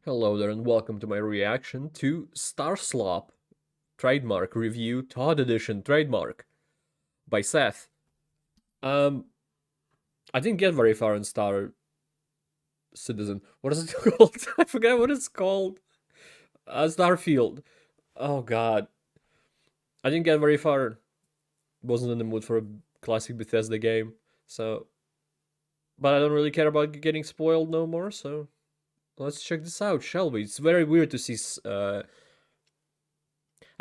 Hello there and welcome to my reaction to Starslop trademark review Todd edition trademark by Seth. I didn't get very far in Star Citizen. What is it called? I forget what it's called. Starfield. Oh god. I didn't get very far. Wasn't in the mood for a classic Bethesda game. So but I don't really care about getting spoiled no more, so let's check this out, shall we? It's very weird to see I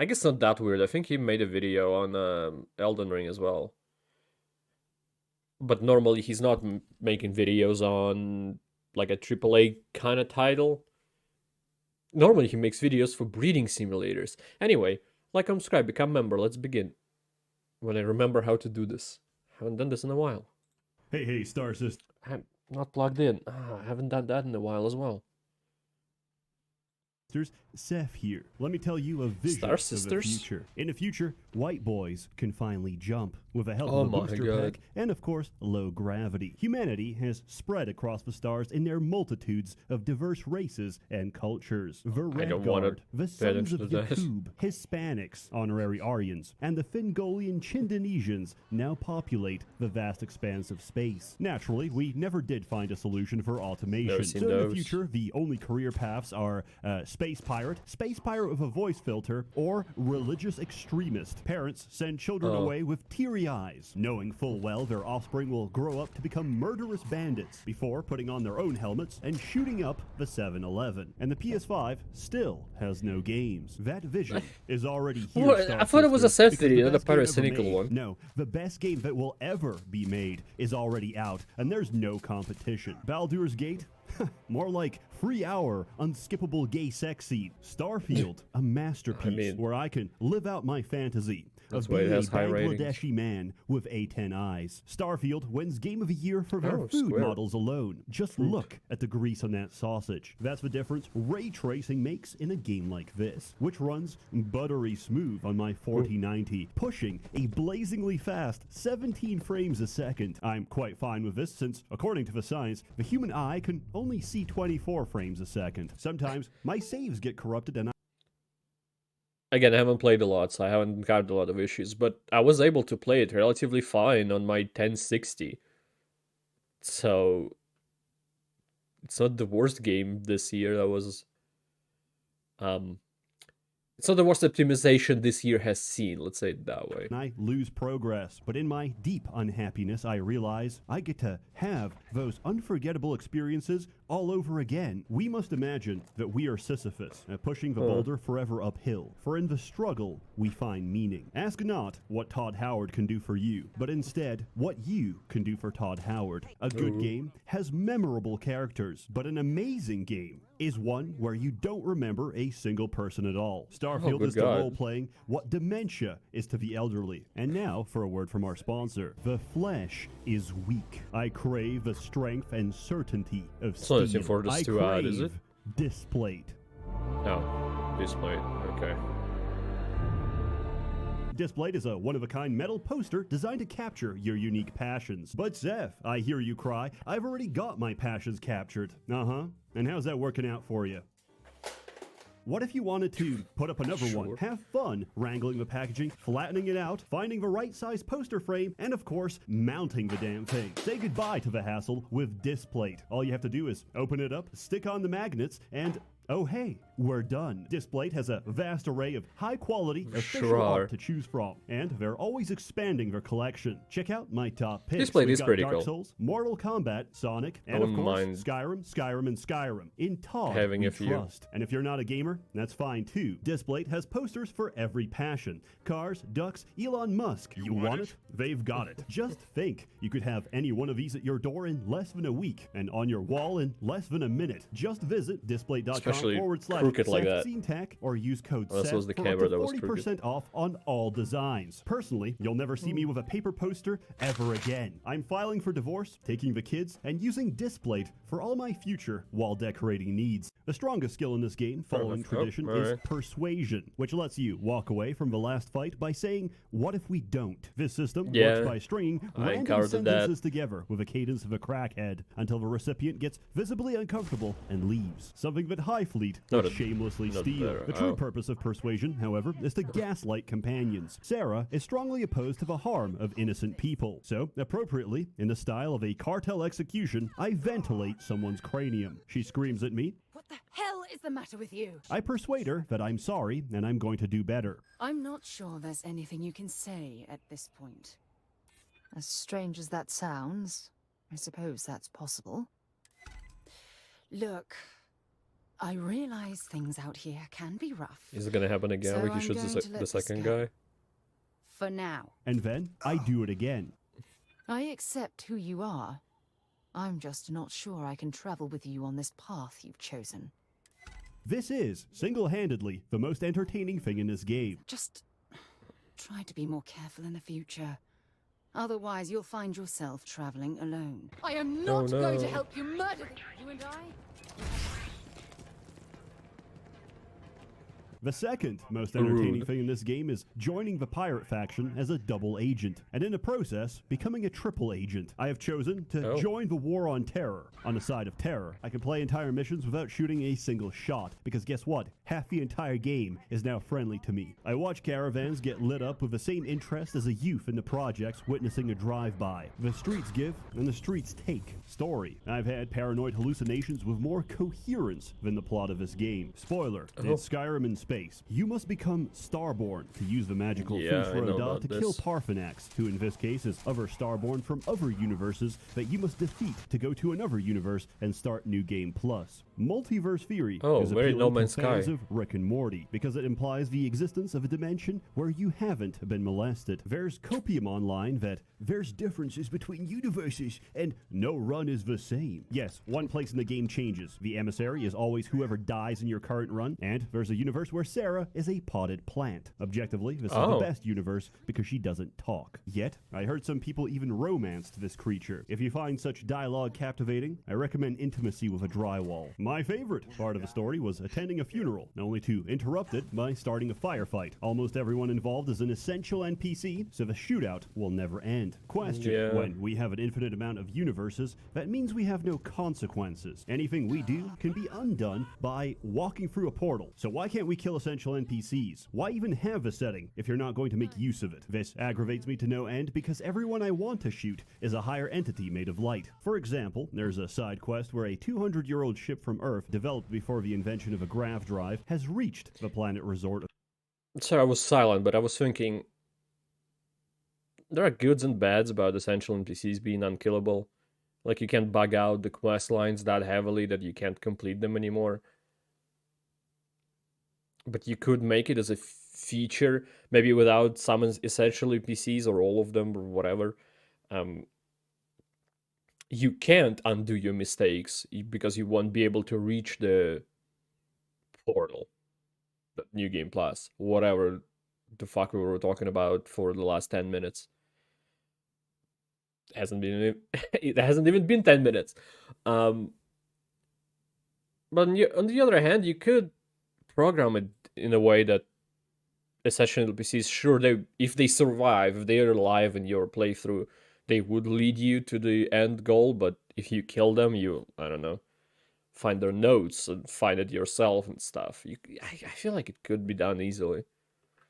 guess not that weird. I think he made a video on Elden Ring as well. But normally he's not making videos on like a AAA kind of title. Normally he makes videos for breeding simulators. Anyway, like and subscribe, become member. Let's begin. When I remember how to do this. Haven't done this in a while. Hey, Star System. I'm not plugged in. I haven't done that in a while as well. Seth here. Let me tell you a vision of the future. In the future, white boys can finally jump with the help of a booster pack and, of course, low gravity. Humanity has spread across the stars in their multitudes of diverse races and cultures. The Red the sons of Yakub, Hispanics, honorary Aryans, and the Fingolian Chindonesians now populate the vast expanse of space. Naturally, we never did find a solution for automation. So in the future, the only career paths are space pirate with a voice filter, or religious extremist. Parents send children away with teary eyes, knowing full well their offspring will grow up to become murderous bandits before putting on their own helmets and shooting up the 7-Eleven. And the PS5 still has no games. That vision is already here. Well, I thought it was a Seth video, not a pyrocynical one. No, the best game that will ever be made is already out, and there's no competition. Baldur's Gate? More like 3-hour unskippable gay sex scene. Starfield, a masterpiece where I can live out my fantasy of being a Bangladeshi man with A10 eyes. Starfield wins Game of the Year for their food models alone. Just look at the grease on that sausage. That's the difference ray tracing makes in a game like this, which runs buttery smooth on my 4090, pushing a blazingly fast 17 frames a second. I'm quite fine with this since, according to the science, the human eye can only see 24 frames a second. Sometimes my saves get corrupted and Again, I haven't played a lot, so I haven't encountered a lot of issues, but I was able to play it relatively fine on my 1060. So it's not the worst game this year. That was it's not the worst optimization this year has seen, let's say it that way. I lose progress, but in my deep unhappiness, I realize I get to have those unforgettable experiences all over again. We must imagine that we are Sisyphus, pushing the boulder forever uphill, for in the struggle, we find meaning. Ask not what Todd Howard can do for you, but instead, what you can do for Todd Howard. A good game has memorable characters, but an amazing game is one where you don't remember a single person at all. Starfield is to role-playing what dementia is to the elderly. And now, for a word from our sponsor, the flesh is weak. I crave the strength and certainty of steel. For this to add, is it? Displate. Oh, Displate, okay. Displate is a one-of-a-kind metal poster designed to capture your unique passions. But Seth, I hear you cry, I've already got my passions captured. Uh-huh. And how's that working out for you? What if you wanted to put up another one? Have fun wrangling the packaging, flattening it out, finding the right size poster frame, and of course, mounting the damn thing. Say goodbye to the hassle with Displate. All you have to do is open it up, stick on the magnets, and oh hey, we're done. Displate has a vast array of high-quality official art to choose from, and they're always expanding their collection. Check out my top picks. Displate is pretty Dark Souls, Mortal Kombat, Sonic, and of course, Skyrim, and Skyrim. In Todd, we trust. And if you're not a gamer, that's fine too. Displate has posters for every passion. Cars, ducks, Elon Musk. You want it? They've got it. Just think, you could have any one of these at your door in less than a week, and on your wall in less than a minute. Just visit displate.com/crooked like that. Tech, or use code this was the for camera up to that was 40% off on all designs. Personally, you'll never see me with a paper poster ever again. I'm filing for divorce, taking the kids, and using Displate for all my future wall decorating needs. The strongest skill in this game, following tradition, is Persuasion, which lets you walk away from the last fight by saying, "What if we don't?" This system works by stringing random sentences together with a cadence of a crackhead until the recipient gets visibly uncomfortable and leaves. Something that Fleet would shamelessly steal. The true purpose of Persuasion, however, is to gaslight companions. Sarah is strongly opposed to the harm of innocent people. So, appropriately, in the style of a cartel execution, I ventilate someone's cranium. She screams at me. What the hell is the matter with you? I persuade her that I'm sorry and I'm going to do better. I'm not sure there's anything you can say at this point. As strange as that sounds, I suppose that's possible. Look, I realize things out here can be rough. Is it gonna happen again? So Like he shoots the second guy? For now. And then I do it again. I accept who you are. I'm just not sure I can travel with you on this path you've chosen. This is, single-handedly, the most entertaining thing in this game. Just try to be more careful in the future. Otherwise, you'll find yourself traveling alone. I am not going to help you murder you and I. The second most entertaining thing in this game is joining the pirate faction as a double agent, and in the process, becoming a triple agent. I have chosen to join the war on terror. On the side of terror, I can play entire missions without shooting a single shot, because guess what? Half the entire game is now friendly to me. I watch caravans get lit up with the same interest as a youth in the projects witnessing a drive-by. The streets give, and the streets take. Story. I've had paranoid hallucinations with more coherence than the plot of this game. Spoiler, it's Skyrim in space. You must become Starborn to use the magical Fufroda to kill Parthenax, who in this case is other Starborn from other universes that you must defeat to go to another universe and start New Game Plus. Multiverse theory is very No appealing Man's to fans Sky. of Rick and Morty because it implies the existence of a dimension where you haven't been molested. There's copium online that there's differences between universes and no run is the same. Yes, one place in the game changes. The emissary is always whoever dies in your current run, and there's a universe where Sarah is a potted plant. Objectively, this is the best universe because she doesn't talk. Yet, I heard some people even romanced this creature. If you find such dialogue captivating, I recommend intimacy with a drywall. My favorite part of the story was attending a funeral, only to interrupt it by starting a firefight. Almost everyone involved is an essential NPC, so the shootout will never end. Question: when we have an infinite amount of universes, that means we have no consequences. Anything we do can be undone by walking through a portal. So why can't we kill essential NPCs? Why even have a setting if you're not going to make use of it? This aggravates me to no end because everyone I want to shoot is a higher entity made of light. For example, there's a side quest where a 200-year-old ship from Earth, developed before the invention of a grav drive, has reached the planet resort. Sorry, I was silent, but I was thinking there are goods and bads about essential NPCs being unkillable. Like, you can't bug out the quest lines that heavily that you can't complete them anymore. But you could make it as a feature, maybe without some essential NPCs or all of them or whatever. You can't undo your mistakes because you won't be able to reach the portal, the New Game Plus, whatever the fuck we were talking about for the last 10 minutes. It hasn't even been 10 minutes. But on the other hand, you could program it in a way that essential NPCs, sure, if they survive, if they are alive in your playthrough, they would lead you to the end goal, but if you kill them, you, I don't know, find their notes and find it yourself and stuff. I feel like it could be done easily.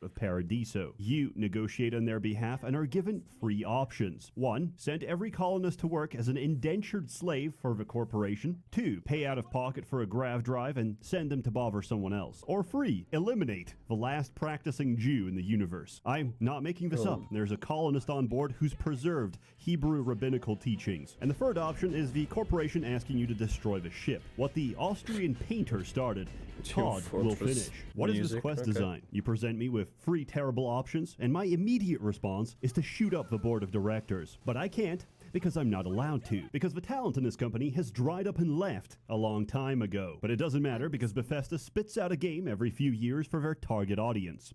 Of Paradiso. You negotiate on their behalf and are given 3 options. 1. Send every colonist to work as an indentured slave for the corporation. 2. Pay out of pocket for a grav drive and send them to bother someone else. Or 3. Eliminate the last practicing Jew in the universe. I'm not making this up. There's a colonist on board who's preserved Hebrew rabbinical teachings. And the third option is the corporation asking you to destroy the ship. What the Austrian painter started, Todd will finish. What is this quest design? You present me with 3 terrible options, and my immediate response is to shoot up the board of directors. But I can't, because I'm not allowed to, because the talent in this company has dried up and left a long time ago. But it doesn't matter, because Bethesda spits out a game every few years for their target audience.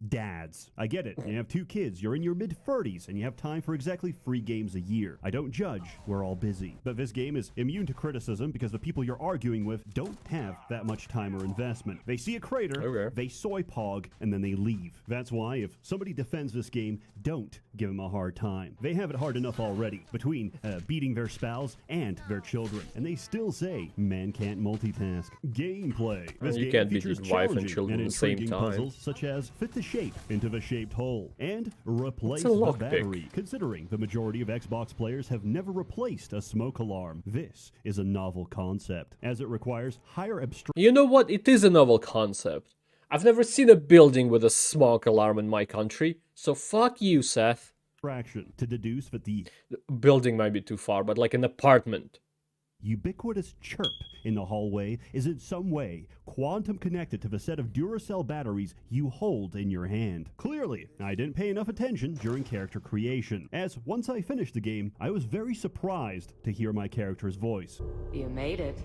dads. I get it. You have 2 kids, you're in your mid-30s, and you have time for exactly 3 games a year. I don't judge, we're all busy. But this game is immune to criticism because the people you're arguing with don't have that much time or investment. They see a crater, they soy pog, and then they leave. That's why if somebody defends this game, don't give them a hard time. They have it hard enough already, between beating their spouse and their children. And they still say, man can't multitask. Gameplay. This you game can't beat features your wife and challenging children and at the same intriguing time. puzzles such as fit the shape into the shaped hole and replace a the lockpick? battery. Considering the majority of Xbox players have never replaced a smoke alarm, this is a novel concept, as it requires higher abstraction. You know what? It is a novel concept. I've never seen a building with a smoke alarm in my country, so fuck you, Seth. To deduce that the Building might be too far, but like an apartment. ubiquitous chirp in the hallway is in some way quantum connected to the set of Duracell batteries you hold in your hand. Clearly, I didn't pay enough attention during character creation, as once I finished the game, I was very surprised to hear my character's voice. You made it.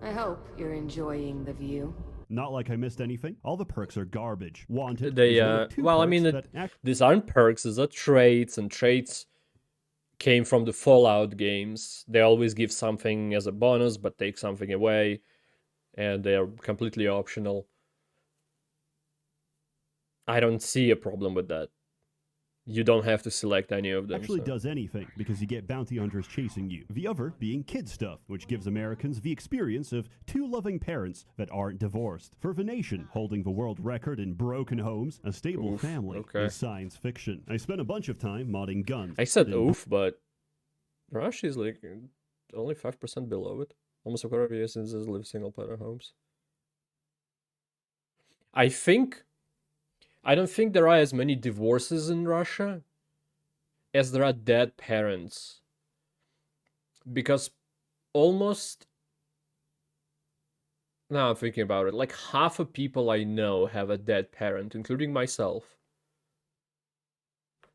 I hope you're enjoying the view. Not like I missed anything. All the perks are garbage. Wanted. They, is one of 2 well, I perks mean, that these aren't perks, these are traits, and traits came from the Fallout games. They always give something as a bonus, but take something away, and they are completely optional. I don't see a problem with that. You don't have to select any of them. actually does anything, because you get bounty hunters chasing you. The other being kid stuff, which gives Americans the experience of 2 loving parents that aren't divorced. For the nation holding the world record in broken homes, a stable family is science fiction. I spent a bunch of time modding guns. I said oof, but Rush is like only 5% below it. Almost a quarter of years since there's live single player homes. I don't think there are as many divorces in Russia as there are dead parents. Because almost... Now I'm thinking about it. Like half of people I know have a dead parent, including myself.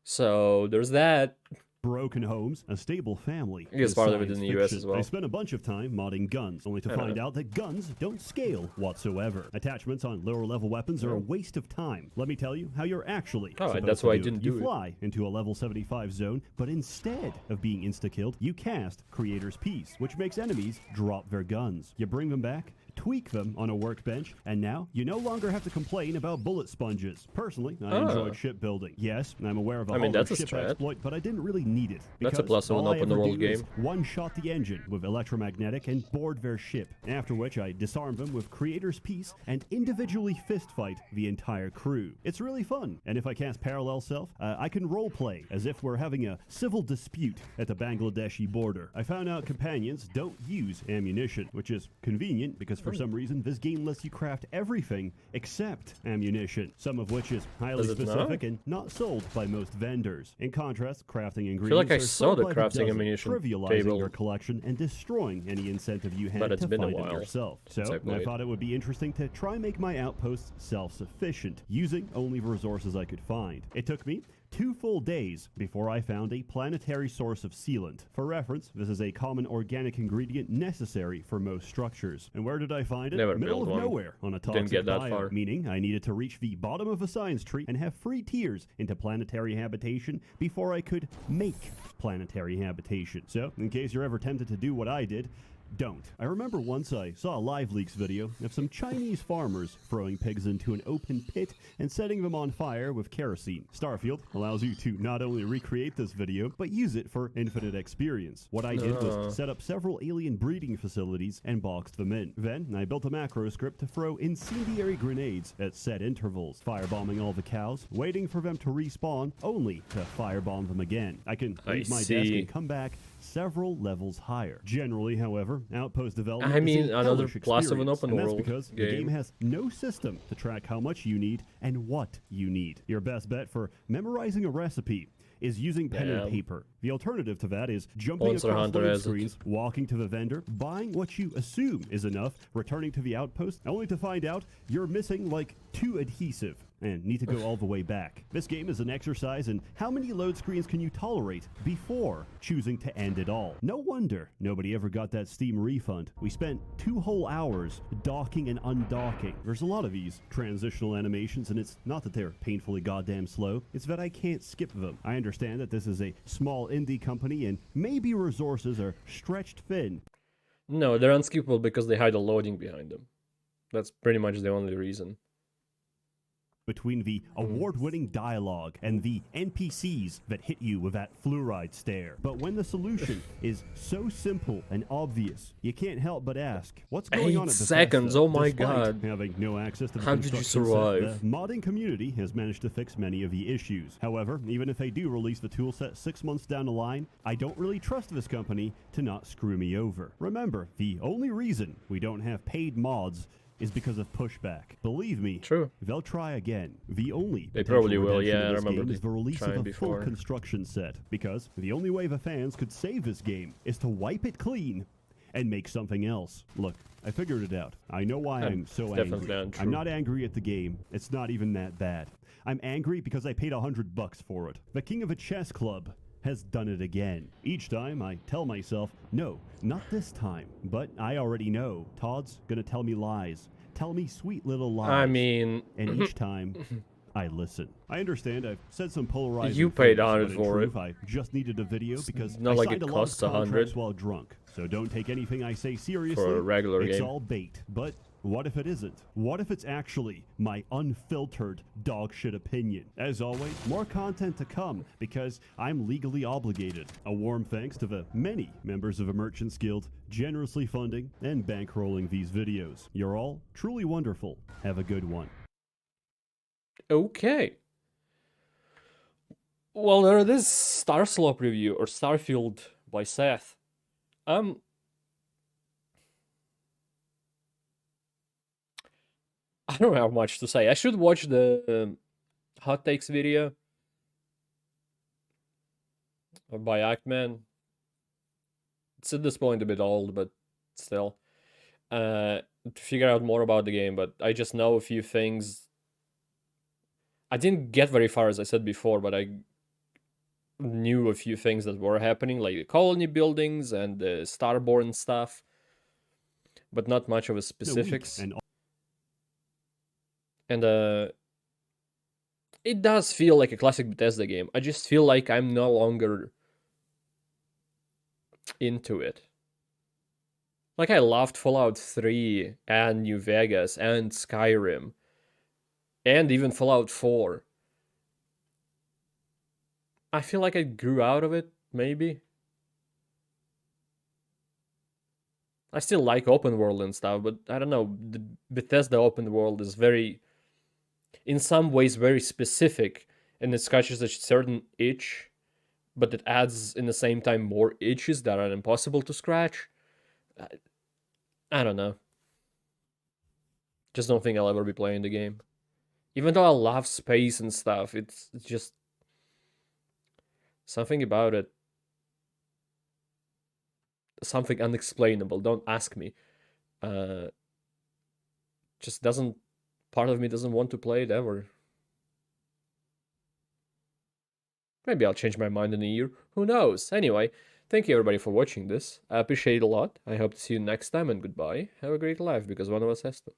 So there's that. Broken homes, a stable family. I guess part of it in the US as well. I spent a bunch of time modding guns, only to find out that guns don't scale whatsoever. Attachments on lower level weapons are a waste of time. Let me tell you how you're actually supposed that's to why I do it. didn't You do it. fly into a level 75 zone, but instead of being insta-killed, you cast Creator's Piece, which makes enemies drop their guns. You bring them back, tweak them on a workbench, and now you no longer have to complain about bullet sponges. Personally, I enjoyed shipbuilding. Yes, I'm aware of a hollow that's a ship strat. exploit, but I didn't really need it. That's a plus of an all I open ever world do is game. one-shot the engine with electromagnetic and board their ship, after which I disarm them with Creator's Piece and individually fistfight the entire crew. It's really fun, and if I cast Parallel Self, I can roleplay as if we're having a civil dispute at the Bangladeshi border. I found out companions don't use ammunition, which is convenient because for some reason this game lets you craft everything except ammunition, some of which is highly specific and not sold by most vendors. In contrast, crafting ingredients I feel like I are saw sold the by the crafting dozen, ammunition trivializing table. your collection and destroying any incentive you had But it's to been a find it while yourself. since So I I played. thought it would be interesting to try and make my outposts self-sufficient, using only the resources I could find. It took me 2 full days before I found a planetary source of sealant. For reference, this is a common organic ingredient necessary for most structures. And where did I find it? Never Middle built of one. nowhere on a Didn't toxic get that biome, far. meaning I needed to reach the bottom of a science tree and have free tiers into planetary habitation before I could make planetary habitation. So, in case you're ever tempted to do what I did, don't. I remember once I saw a Live Leaks video of some Chinese farmers throwing pigs into an open pit and setting them on fire with kerosene. Starfield allows you to not only recreate this video, but use it for infinite experience. What I did was set up several alien breeding facilities and boxed them in. Then, I built a macro script to throw incendiary grenades at set intervals, firebombing all the cows, waiting for them to respawn, only to firebomb them again. I can leave my desk and come back several levels higher. Generally, however, Outpost development is a another hellish plus of an experience, open and world that's because the game has no system to track how much you need and what you need. Your best bet for memorizing a recipe is using pen and paper. The alternative to that is jumping Monster across Hunter load has it. screens, walking to the vendor, buying what you assume is enough, returning to the outpost, only to find out you're missing like 2 adhesive. and need to go all the way back. This game is an exercise in how many load screens can you tolerate before choosing to end it all. No wonder nobody ever got that Steam refund. We spent 2 whole hours docking and undocking. There's a lot of these transitional animations, and it's not that they're painfully goddamn slow, it's that I can't skip them. I understand that this is a small indie company and maybe resources are stretched thin. No, they're unskippable because they hide a loading behind them. That's pretty much the only reason. Between the award-winning dialogue and the NPCs that hit you with that fluoride stare. But when the solution is so simple and obvious, you can't help but ask, what's going on at Bethesda? 8 seconds, oh my Despite god. having no access to the How did you construction survive? set, the modding community has managed to fix many of the issues. However, even if they do release the toolset 6 months down the line, I don't really trust this company to not screw me over. Remember, the only reason we don't have paid mods is because of pushback. Believe me, True. they'll try again. The only They probably will, redemption yeah, of I this remember game is the release of trying a before. full construction set, because the only way the fans could save this game is to wipe it clean and make something else. Look, I figured it out. I know why I'm so definitely angry. untrue. I'm not angry at the game. It's not even that bad. I'm angry because I paid $100 for it. The king of a chess club has done it again. Each time I tell myself, no, not this time. But I already know. Todd's gonna tell me lies. Tell me sweet little lies. I mean... And each time, I listen. I understand I've said some polarizing You paid things, 100 but in for truth, it. I just needed a video because not I like signed it a lot of costs 100 contracts while drunk. So don't take anything I say seriously. for a regular It's game. all bait. But what if it isn't? What if it's actually my unfiltered dog shit opinion? As always, more content to come because I'm legally obligated. A warm thanks to the many members of the Merchants Guild generously funding and bankrolling these videos. You're all truly wonderful. Have a good one. Okay. Well, there is Starslop review, or Starfield by Seth. I don't have much to say. I should watch the hot takes video by Actman. It's at this point a bit old, but still. To figure out more about the game, but I just know a few things. I didn't get very far, as I said before, but I knew a few things that were happening, like the colony buildings and the Starborn stuff, but not much of the specifics. And it does feel like a classic Bethesda game. I just feel like I'm no longer into it. Like, I loved Fallout 3 and New Vegas and Skyrim and even Fallout 4. I feel like I grew out of it, maybe. I still like open world and stuff, but I don't know, the Bethesda open world is very, in some ways, very specific, and it scratches a certain itch, but it adds, in the same time, more itches that are impossible to scratch. I don't know. Just don't think I'll ever be playing the game. Even though I love space and stuff, it's just something about it. Something unexplainable, don't ask me. Just doesn't, part of me doesn't want to play it ever. Maybe I'll change my mind in a year, who knows? Anyway, thank you everybody for watching this. I appreciate it a lot. I hope to see you next time, and goodbye. Have a great life, because one of us has to.